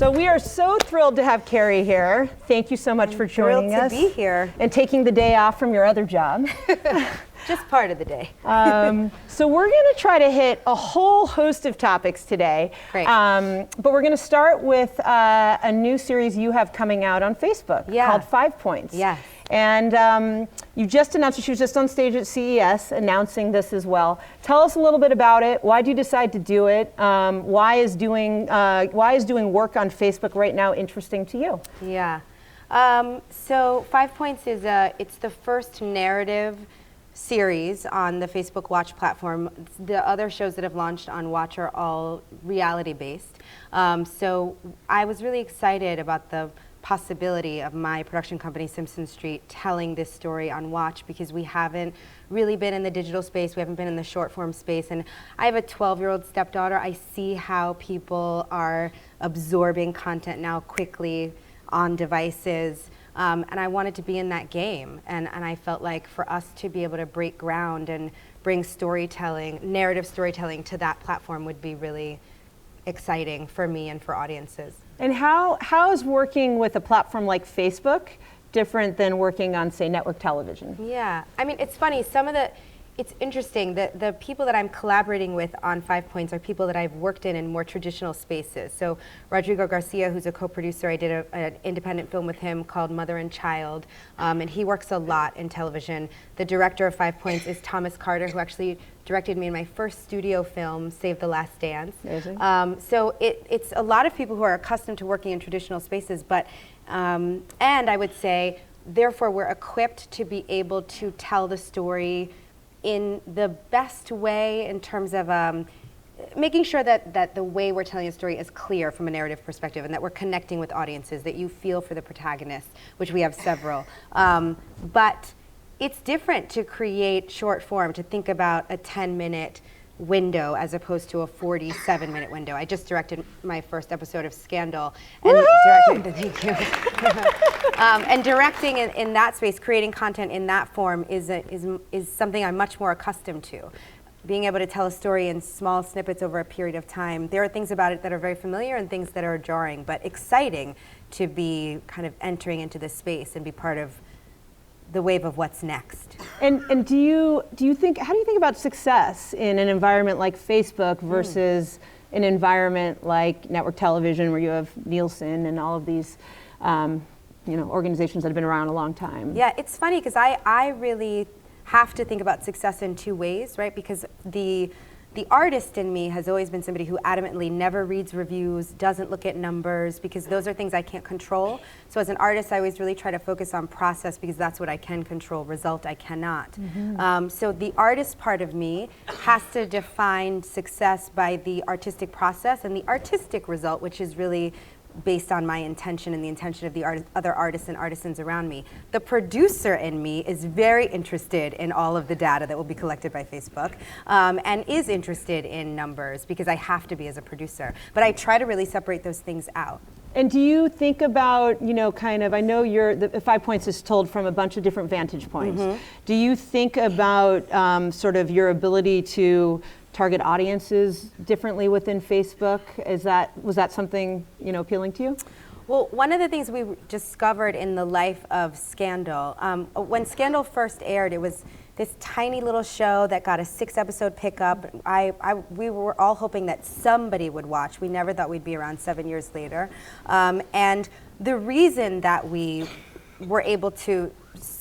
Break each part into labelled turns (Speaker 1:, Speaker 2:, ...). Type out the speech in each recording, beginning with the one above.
Speaker 1: So we are so thrilled to have Kerry here. Thank you so much for joining us.
Speaker 2: Thrilled to be here.
Speaker 1: And taking the day off from your other job.
Speaker 2: Just part of the day.
Speaker 1: So we're going to try to hit a whole host of topics today.
Speaker 2: Great.
Speaker 1: But we're going to start with a new series you have coming out on Facebook called 5 Points.
Speaker 2: Yes.
Speaker 1: And you just announced it. She was just on stage at CES announcing this as well. Tell us a little bit about it. Why did you decide to do it? Why is doing work on Facebook right now interesting to you?
Speaker 2: Yeah. So 5 Points is it's the first narrative series on the Facebook Watch platform. The other shows that have launched on Watch are all reality-based. So I was really excited about the possibility of my production company, Simpson Street, telling this story on Watch, because we haven't really been in the digital space, we haven't been in the short form space, and I have a 12-year-old stepdaughter. I see how people are absorbing content now quickly on devices, and I wanted to be in that game, and I felt like for us to be able to break ground and bring storytelling, narrative storytelling to that platform would be really exciting for me and for audiences.
Speaker 1: And how is working with a platform like Facebook different than working on, say, network television?
Speaker 2: Yeah, I mean, it's funny, it's interesting that the people that I'm collaborating with on 5 Points are people that I've worked in more traditional spaces. So Rodrigo Garcia, who's a co-producer, I did an independent film with him called Mother and Child, and he works a lot in television. The director of 5 Points is Thomas Carter, who actually directed me in my first studio film, Save the Last Dance. So it's a lot of people who are accustomed to working in traditional spaces, but and I would say, therefore, we're equipped to be able to tell the story in the best way in terms of making sure that the way we're telling a story is clear from a narrative perspective, and that we're connecting with audiences, that you feel for the protagonists, which we have several. But it's different to create short form, to think about a 10-minute window as opposed to a 47-minute window. I just directed my first episode of Scandal, and and directing in that space, creating content in that form is something I'm much more accustomed to. Being able to tell a story in small snippets over a period of time. There are things about it that are very familiar and things that are jarring, but exciting to be kind of entering into this space and be part of the wave of what's next.
Speaker 1: And do you think, how do you think about success in an environment like Facebook versus an environment like network television, where you have Nielsen and all of these organizations that have been around a long time?
Speaker 2: Yeah, it's funny because I really have to think about success in two ways, right? Because the artist in me has always been somebody who adamantly never reads reviews, doesn't look at numbers, because those are things I can't control. So as an artist, I always really try to focus on process, because that's what I can control. Result, I cannot. So the artist part of me has to define success by the artistic process and the artistic result, which is really based on my intention and the intention of the other artists and artisans around me. The producer in me is very interested in all of the data that will be collected by Facebook, and is interested in numbers, because I have to be as a producer. But I try to really separate those things out.
Speaker 1: And do you think about, I know the 5 Points is told from a bunch of different vantage points. Do you think about sort of your ability to target audiences differently within Facebook? Was that something appealing to you?
Speaker 2: Well, one of the things we discovered in the life of Scandal, when Scandal first aired, it was this tiny little show that got a 6-episode pickup. We were all hoping that somebody would watch. We never thought we'd be around 7 years later. And the reason that we were able to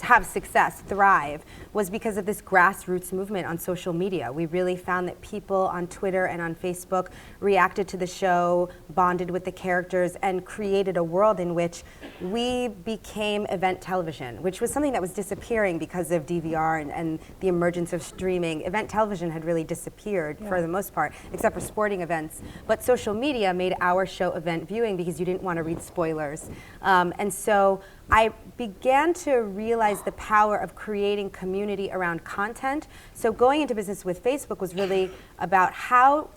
Speaker 2: have success, thrive, was because of this grassroots movement on social media. We really found that people on Twitter and on Facebook reacted to the show, bonded with the characters, and created a world in which we became event television, which was something that was disappearing because of DVR and the emergence of streaming. Event television had really disappeared for the most part, except for sporting events. But social media made our show event viewing, because you didn't want to read spoilers. And so I began to realize the power of creating community around content. So going into business with Facebook was really about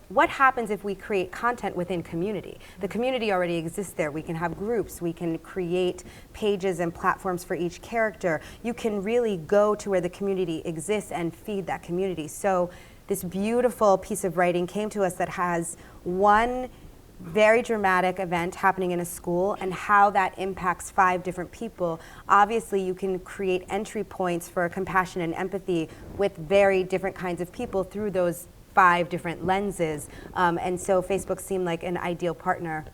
Speaker 2: what happens if we create content within community. The community already exists there. We can have groups, we can create pages and platforms for each character. You can really go to where the community exists and feed that community. So this beautiful piece of writing came to us that has one very dramatic event happening in a school and how that impacts 5 different people. Obviously, you can create entry points for compassion and empathy with very different kinds of people through those 5 different lenses. And so Facebook seemed like an ideal partner.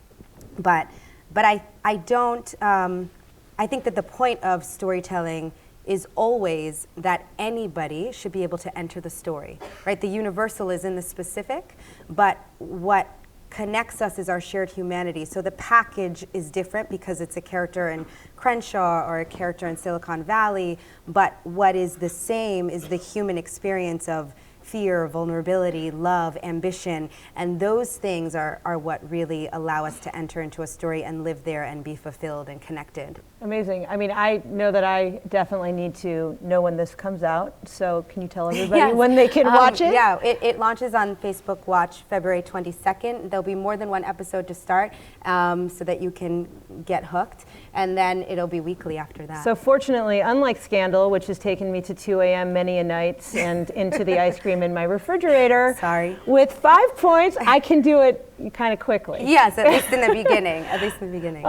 Speaker 2: But I don't, I think that the point of storytelling is always that anybody should be able to enter the story, right? The universal is in the specific, but what connects us is our shared humanity. So the package is different because it's a character in Crenshaw or a character in Silicon Valley, but what is the same is the human experience of fear, vulnerability, love, ambition, and those things are what really allow us to enter into a story and live there and be fulfilled and connected.
Speaker 1: Amazing. I mean, I know that I definitely need to know when this comes out, so can you tell everybody when they can watch it?
Speaker 2: Yeah, it launches on Facebook Watch February 22nd. There'll be more than 1 episode to start so that you can get hooked, and then it'll be weekly after that.
Speaker 1: So fortunately, unlike Scandal, which has taken me to 2 a.m. many a nights and into the ice cream in my refrigerator,
Speaker 2: Sorry.
Speaker 1: With 5 points, I can do it kind of quickly.
Speaker 2: Yes, at least in the beginning. At least in the beginning.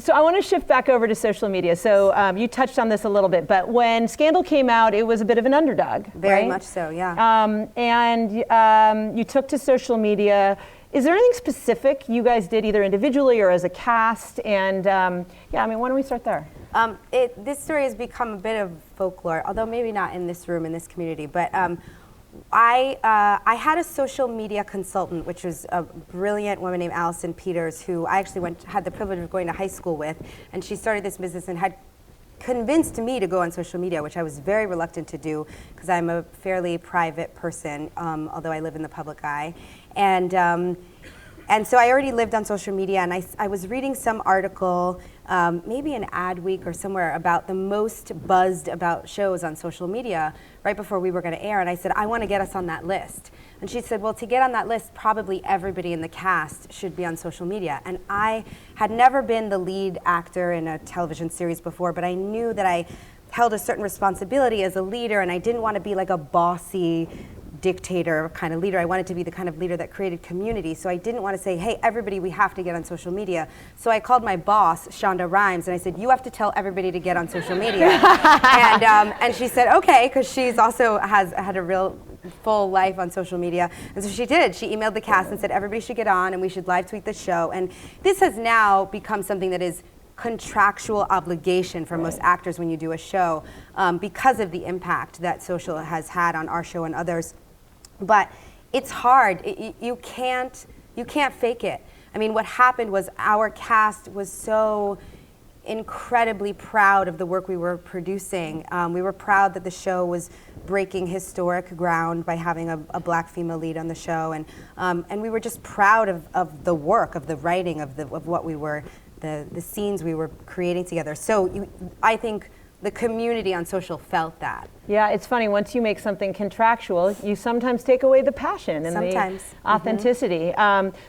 Speaker 1: So I want to shift back over to social media. So you touched on this a little bit, but when Scandal came out, it was a bit of an underdog.
Speaker 2: Very
Speaker 1: right?
Speaker 2: much so, yeah.
Speaker 1: And you took to social media. Is there anything specific you guys did either individually or as a cast? And yeah, I mean, why don't we start there?
Speaker 2: This story has become a bit of folklore, although maybe not in this room, in this community, but I had a social media consultant, which was a brilliant woman named Allison Peters, who I actually had the privilege of going to high school with, and she started this business and had convinced me to go on social media, which I was very reluctant to do because I'm a fairly private person, although I live in the public eye. And so I already lived on social media, and I was reading some article, maybe in Adweek or somewhere, about the most buzzed about shows on social media right before we were going to air, and I said, I want to get us on that list. And she said, well, to get on that list, probably everybody in the cast should be on social media. And I had never been the lead actor in a television series before, but I knew that I held a certain responsibility as a leader, and I didn't want to be like a bossy dictator kind of leader. I wanted to be the kind of leader that created community. So I didn't want to say, hey, everybody, we have to get on social media. So I called my boss, Shonda Rhimes, and I said, you have to tell everybody to get on social media. And she said, okay, because she's also has had a real full life on social media. And so she did. She emailed the cast and said, everybody should get on and we should live tweet the show. And this has now become something that is contractual obligation for most actors when you do a show because of the impact that social has had on our show and others. But it's hard. You can't fake it. I mean, what happened was our cast was so incredibly proud of the work we were producing. We were proud that the show was breaking historic ground by having a black female lead on the show, and we were just proud of the work, of the writing, of what we were, the scenes we were creating together. So I think the community on social felt that.
Speaker 1: Yeah, it's funny, once you make something contractual, you sometimes take away the passion and the authenticity.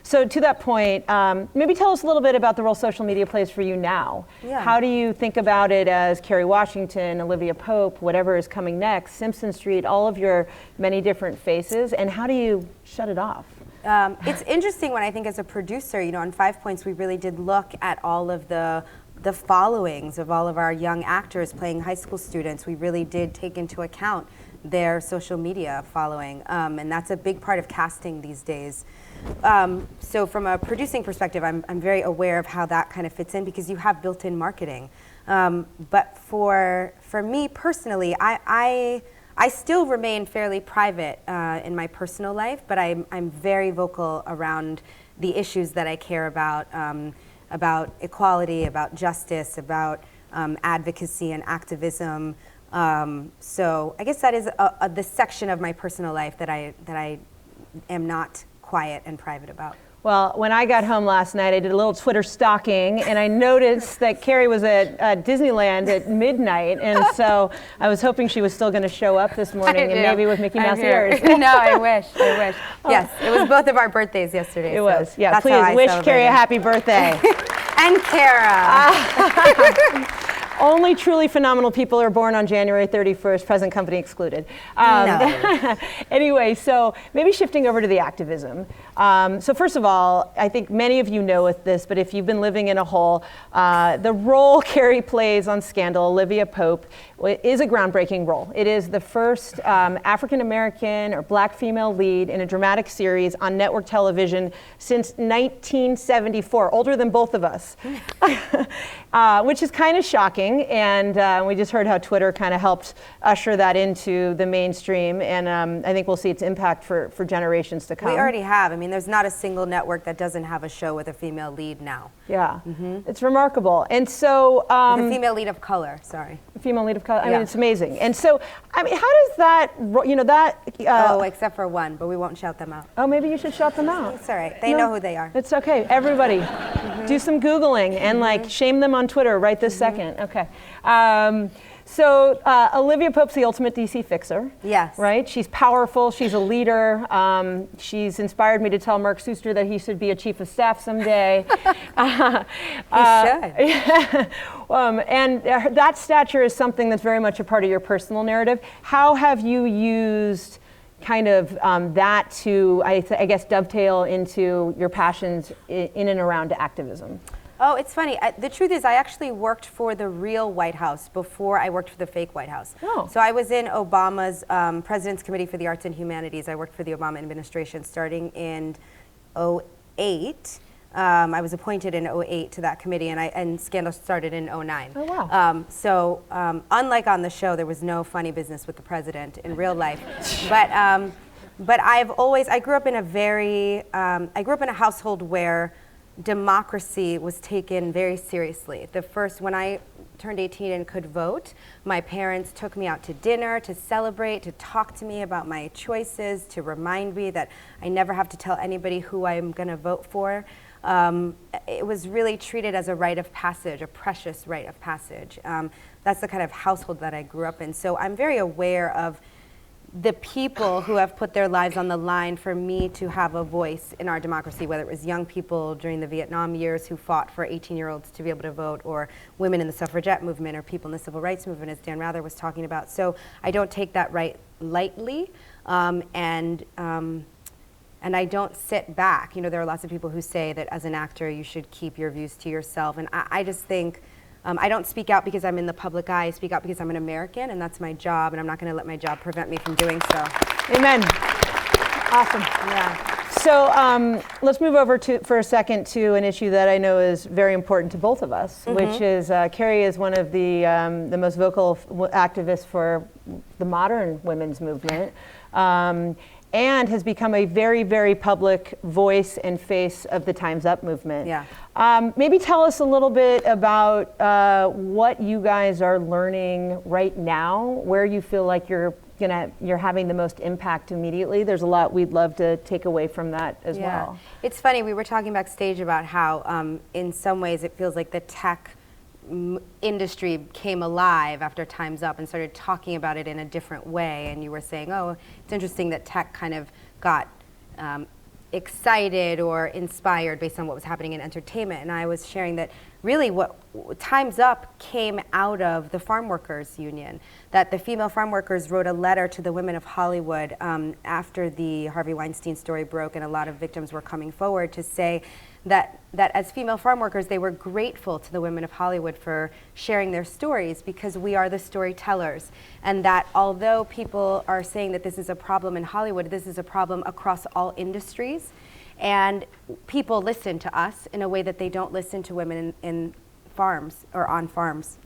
Speaker 1: So to that point, maybe tell us a little bit about the role social media plays for you now.
Speaker 2: Yeah.
Speaker 1: How do you think about it as Kerry Washington, Olivia Pope, whatever is coming next, Simpson Street, all of your many different faces, and how do you shut it off?
Speaker 2: It's interesting when I think as a producer, you know, on 5 Points, we really did look at all of the followings of all of our young actors playing high school students. We really did take into account their social media following, and that's a big part of casting these days. So from a producing perspective, I'm very aware of how that kind of fits in because you have built-in marketing. But for me personally, I still remain fairly private in my personal life, but I'm very vocal around the issues that I care about equality, about justice, about advocacy and activism. So I guess that is the section of my personal life that I am not quiet and private about.
Speaker 1: Well, when I got home last night, I did a little Twitter stalking, and I noticed that Kerry was at Disneyland at midnight, and so I was hoping she was still going to show up this morning, and maybe with Mickey Mouse ears.
Speaker 2: No, I wish. Yes, it was both of our birthdays yesterday.
Speaker 1: It was, yeah. Please wish Kerry a happy birthday.
Speaker 2: And Kara.
Speaker 1: Only truly phenomenal people are born on January 31st, present company excluded.
Speaker 2: No.
Speaker 1: Anyway, so maybe shifting over to the activism. So first of all, I think many of you know this, but if you've been living in a hole, the role Kerry plays on Scandal, Olivia Pope, is a groundbreaking role. It is the first African-American or black female lead in a dramatic series on network television since 1974, older than both of us, which is kind of shocking. And we just heard how Twitter kind of helped usher that into the mainstream. And I think we'll see its impact for generations to come.
Speaker 2: We already have. I mean, there's not a single network that doesn't have a show with a female lead now.
Speaker 1: Yeah, it's remarkable. And so
Speaker 2: with a female lead of color, sorry.
Speaker 1: Female lead of color. I mean, it's amazing. And so, I mean, how does that,
Speaker 2: oh, except for one, but we won't shout them out.
Speaker 1: Oh, maybe you should shout them out.
Speaker 2: It's all right. They know who they are.
Speaker 1: It's okay. Everybody, do some Googling and like shame them on Twitter right this second. Okay. So Olivia Pope's the ultimate DC fixer.
Speaker 2: Yes.
Speaker 1: Right? She's powerful. She's a leader. She's inspired me to tell Mark Suster that he should be a chief of staff someday.
Speaker 2: He should.
Speaker 1: And that stature is something that's very much a part of your personal narrative. How have you used kind of that to, I guess, dovetail into your passions in and around activism?
Speaker 2: Oh, it's funny. The truth is, I actually worked for the real White House before I worked for the fake White House.
Speaker 1: Oh.
Speaker 2: So I was in Obama's President's Committee for the Arts and Humanities. I worked for the Obama administration starting in 2008. I was appointed in 2008 to that committee, and Scandal started in 2009.
Speaker 1: Oh, wow.
Speaker 2: So unlike on the show, there was no funny business with the president in real life. But I grew up in a household where democracy was taken very seriously. When I turned 18 and could vote, my parents took me out to dinner to celebrate, to talk to me about my choices, to remind me that I never have to tell anybody who I'm going to vote for. It was really treated as a rite of passage, a precious rite of passage. That's the kind of household that I grew up in. So I'm very aware of the people who have put their lives on the line for me to have a voice in our democracy, whether it was young people during the Vietnam years who fought for 18-year-olds to be able to vote, or women in the suffragette movement, or people in the civil rights movement, as Dan Rather was talking about. So I don't take that right lightly, and I don't sit back. You know, there are lots of people who say that as an actor you should keep your views to yourself, and I just think I don't speak out because I'm in the public eye. I speak out because I'm an American, and that's my job, and I'm not going to let my job prevent me from doing so.
Speaker 1: Amen. Awesome.
Speaker 2: Yeah.
Speaker 1: So let's move over for a second to an issue that I know is very important to both of us, which is Kerry is one of the most vocal activists for the modern women's movement. And has become a very, very public voice and face of the Time's Up movement.
Speaker 2: Yeah.
Speaker 1: Maybe tell us a little bit about what you guys are learning right now, where you feel like you're having the most impact immediately. There's a lot we'd love to take away from that as well.
Speaker 2: It's funny, we were talking backstage about how in some ways it feels like the tech industry came alive after Time's Up and started talking about it in a different way, and you were saying, oh, it's interesting that tech kind of got excited or inspired based on what was happening in entertainment. And I was sharing that really what Time's Up came out of the farm workers union, that the female farm workers wrote a letter to the women of Hollywood after the Harvey Weinstein story broke and a lot of victims were coming forward to say that as female farm workers, they were grateful to the women of Hollywood for sharing their stories because we are the storytellers. And that although people are saying that this is a problem in Hollywood, this is a problem across all industries. And people listen to us in a way that they don't listen to women in farms or on farms.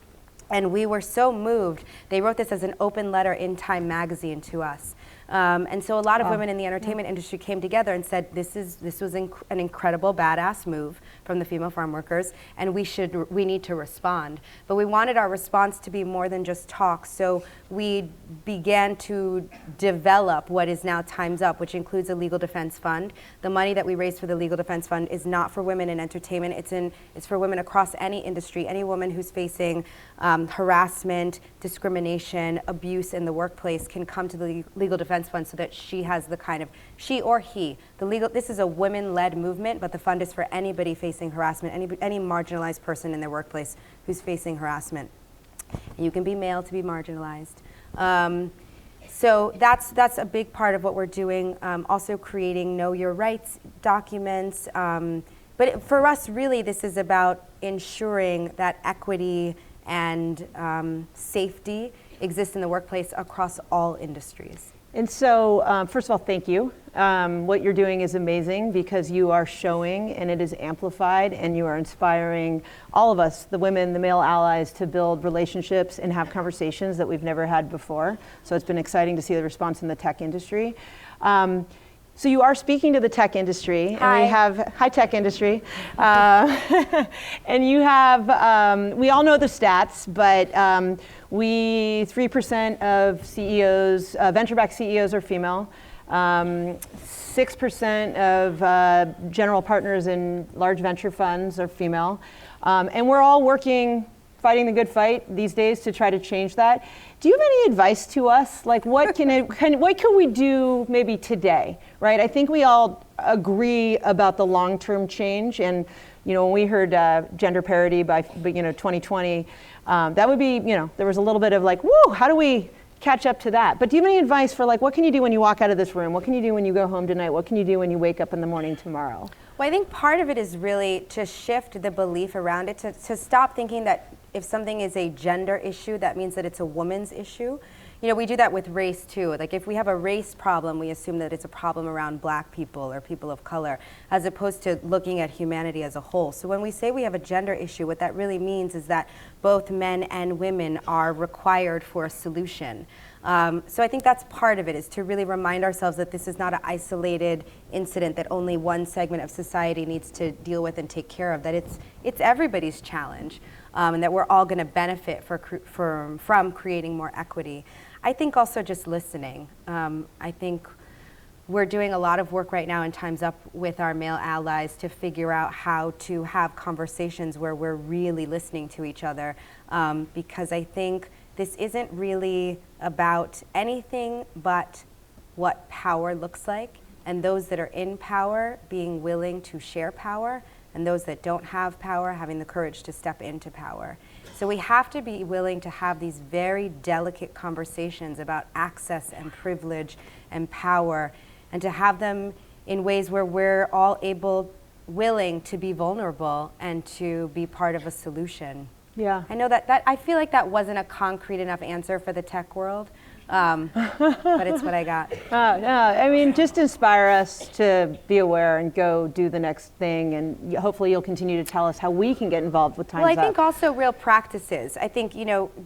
Speaker 2: And we were so moved. They wrote this as an open letter in Time magazine to us. And so a lot of women in the entertainment industry came together and said, this was an incredible, badass move from the female farm workers, and we need to respond. But we wanted our response to be more than just talk, so we began to develop what is now Time's Up, which includes a legal defense fund. The money that we raised for the legal defense fund is not for women in entertainment. It's for women across any industry, any woman who's facing harassment, discrimination, abuse in the workplace can come to the legal defense fund so that she has the kind of, she or he, this is a women-led movement, but the fund is for anybody facing harassment, any marginalized person in their workplace who's facing harassment. and you can be male to be marginalized. So that's a big part of what we're doing. Also creating Know Your Rights documents. But for us, really, this is about ensuring that equity and safety exist in the workplace across all industries.
Speaker 1: And so, first of all, thank you. What you're doing is amazing because you are showing and it is amplified and you are inspiring all of us, the women, the male allies, to build relationships and have conversations that we've never had before. So it's been exciting to see the response in the tech industry. So you are speaking to the tech industry,
Speaker 2: Hi.
Speaker 1: and we have high tech industry, and you have. We all know the stats, but 3% of CEOs, venture-backed CEOs, are female. 6% of general partners in large venture funds are female, and we're all fighting the good fight these days to try to change that. Do you have any advice to us? Like, what can we do maybe today, right? I think we all agree about the long-term change, and when we heard gender parity by 2020, that would be, there was a little bit of like, woo, how do we catch up to that? But do you have any advice for, like, what can you do when you walk out of this room? What can you do when you go home tonight? What can you do when you wake up in the morning tomorrow?
Speaker 2: Well, I think part of it is really to shift the belief around it, to stop thinking that if something is a gender issue, that means that it's a woman's issue. We do that with race too. Like, if we have a race problem, we assume that it's a problem around Black people or people of color, as opposed to looking at humanity as a whole. So when we say we have a gender issue, what that really means is that both men and women are required for a solution. So I think that's part of it, is to really remind ourselves that this is not an isolated incident that only one segment of society needs to deal with and take care of, that it's everybody's challenge, and that we're all going to benefit from creating more equity. I think also just listening. I think we're doing a lot of work right now in Time's Up with our male allies to figure out how to have conversations where we're really listening to each other, because I think this isn't really about anything but what power looks like, and those that are in power being willing to share power, and those that don't have power having the courage to step into power. So we have to be willing to have these very delicate conversations about access and privilege and power, and to have them in ways where we're all willing to be vulnerable and to be part of a solution.
Speaker 1: Yeah.
Speaker 2: I know that I feel like that wasn't a concrete enough answer for the tech world, but it's what I got.
Speaker 1: I mean, just inspire us to be aware and go do the next thing, and hopefully you'll continue to tell us how we can get involved with Time's Up.
Speaker 2: Well, I think also real practices. I think,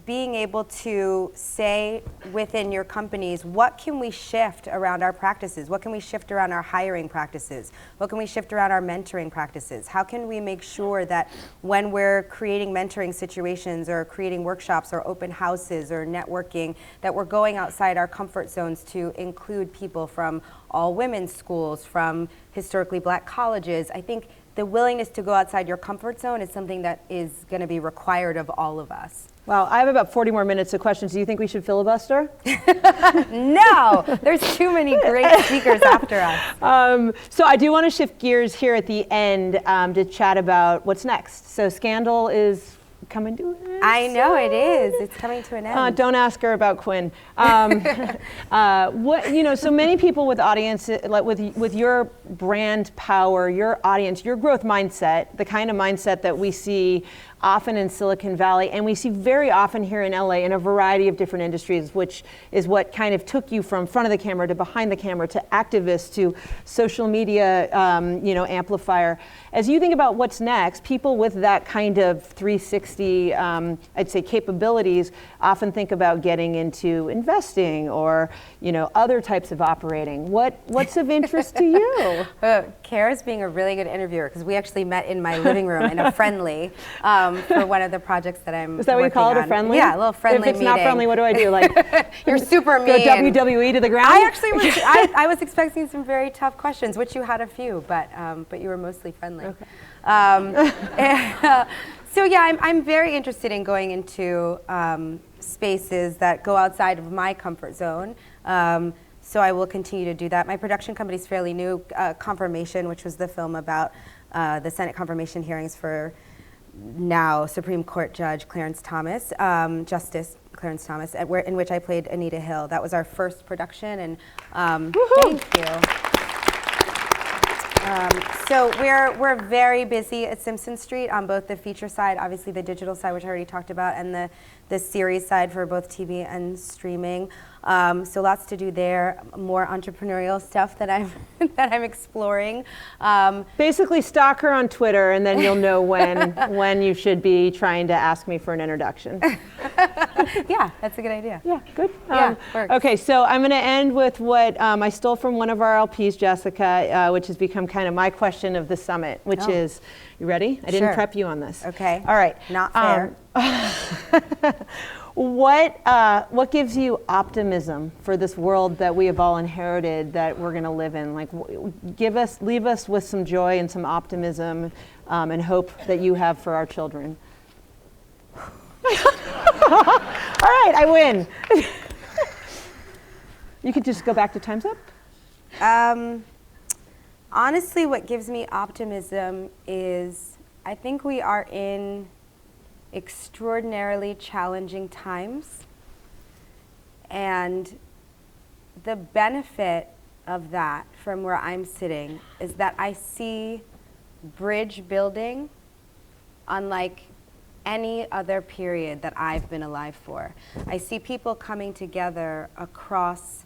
Speaker 2: being able to say within your companies, what can we shift around our practices? What can we shift around our hiring practices? What can we shift around our mentoring practices? How can we make sure that when we're creating mentoring situations or creating workshops or open houses or networking, that we're going outside our comfort zones to include people from all women's schools, from historically Black colleges? I think the willingness to go outside your comfort zone is something that is going to be required of all of us.
Speaker 1: Wow, I have about 40 more minutes of questions. Do you think we should filibuster?
Speaker 2: No, there's too many great speakers after us.
Speaker 1: So I do want to shift gears here at the end to chat about what's next. So Scandal is coming to an end.
Speaker 2: I know it is. It's coming to an end.
Speaker 1: Don't ask her about Quinn. So many people with audience, like with your brand power, your audience, your growth mindset, the kind of mindset that we see often in Silicon Valley, and we see very often here in LA in a variety of different industries, which is what kind of took you from front of the camera to behind the camera to activist to social media, amplifier. As you think about what's next, people with that kind of 360, I'd say, capabilities often think about getting into investing or, other types of operating. What's of interest to you?
Speaker 2: Kara's being a really good interviewer, because we actually met in my living room in a friendly for one of the projects that I'm working on.
Speaker 1: Is that what you call it, a friendly?
Speaker 2: Yeah, a little friendly
Speaker 1: meeting. If it's
Speaker 2: meeting.
Speaker 1: not friendly, what do I do? Like,
Speaker 2: you're super mean.
Speaker 1: Go WWE to the ground?
Speaker 2: I actually was, I was expecting some very tough questions, which you had a few, but you were mostly friendly.
Speaker 1: Okay.
Speaker 2: So yeah, I'm very interested in going into spaces that go outside of my comfort zone. So I will continue to do that. My production company is fairly new. Confirmation, which was the film about the Senate confirmation hearings for now Supreme Court Judge Clarence Thomas, Justice Clarence Thomas, in which I played Anita Hill. That was our first production, and thank you. So we're very busy at Simpson Street on both the feature side, obviously the digital side, which I already talked about, and the series side for both TV and streaming. So lots to do there. More entrepreneurial stuff that I'm exploring.
Speaker 1: Basically, stalk her on Twitter, and then you'll know when you should be trying to ask me for an introduction.
Speaker 2: Yeah, that's a good idea.
Speaker 1: Yeah, good.
Speaker 2: Yeah, works.
Speaker 1: Okay, so I'm going to end with what I stole from one of our LPs, Jessica, which has become kind of my question of the summit, which is, you ready? I didn't prep you on this.
Speaker 2: Okay.
Speaker 1: All right.
Speaker 2: Not fair.
Speaker 1: What gives you optimism for this world that we have all inherited that we're going to live in? Like, leave us with some joy and some optimism and hope that you have for our children. All right, I win. You could just go back to Time's Up.
Speaker 2: Honestly, what gives me optimism is I think we are in extraordinarily challenging times, and the benefit of that from where I'm sitting is that I see bridge building unlike any other period that I've been alive for. I see people coming together across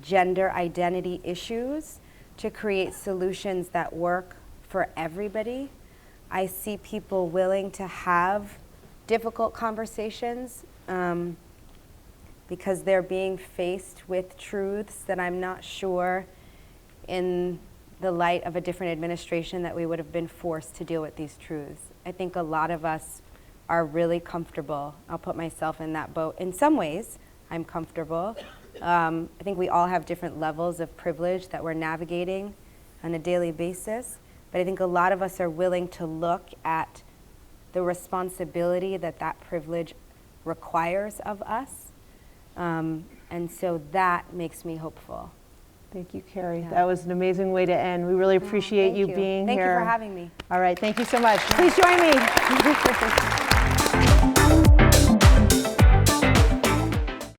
Speaker 2: gender identity issues to create solutions that work for everybody. I see people willing to have difficult conversations because they're being faced with truths that I'm not sure in the light of a different administration that we would have been forced to deal with these truths. I think a lot of us are really comfortable. I'll put myself in that boat. In some ways, I'm comfortable. I think we all have different levels of privilege that we're navigating on a daily basis. But I think a lot of us are willing to look at the responsibility that that privilege requires of us. And so that makes me hopeful.
Speaker 1: Thank you, Kerry.
Speaker 2: Yeah.
Speaker 1: That was an amazing way to end. We really appreciate you being
Speaker 2: Thank
Speaker 1: here.
Speaker 2: you for having me.
Speaker 1: All right, thank you so much. Please join me.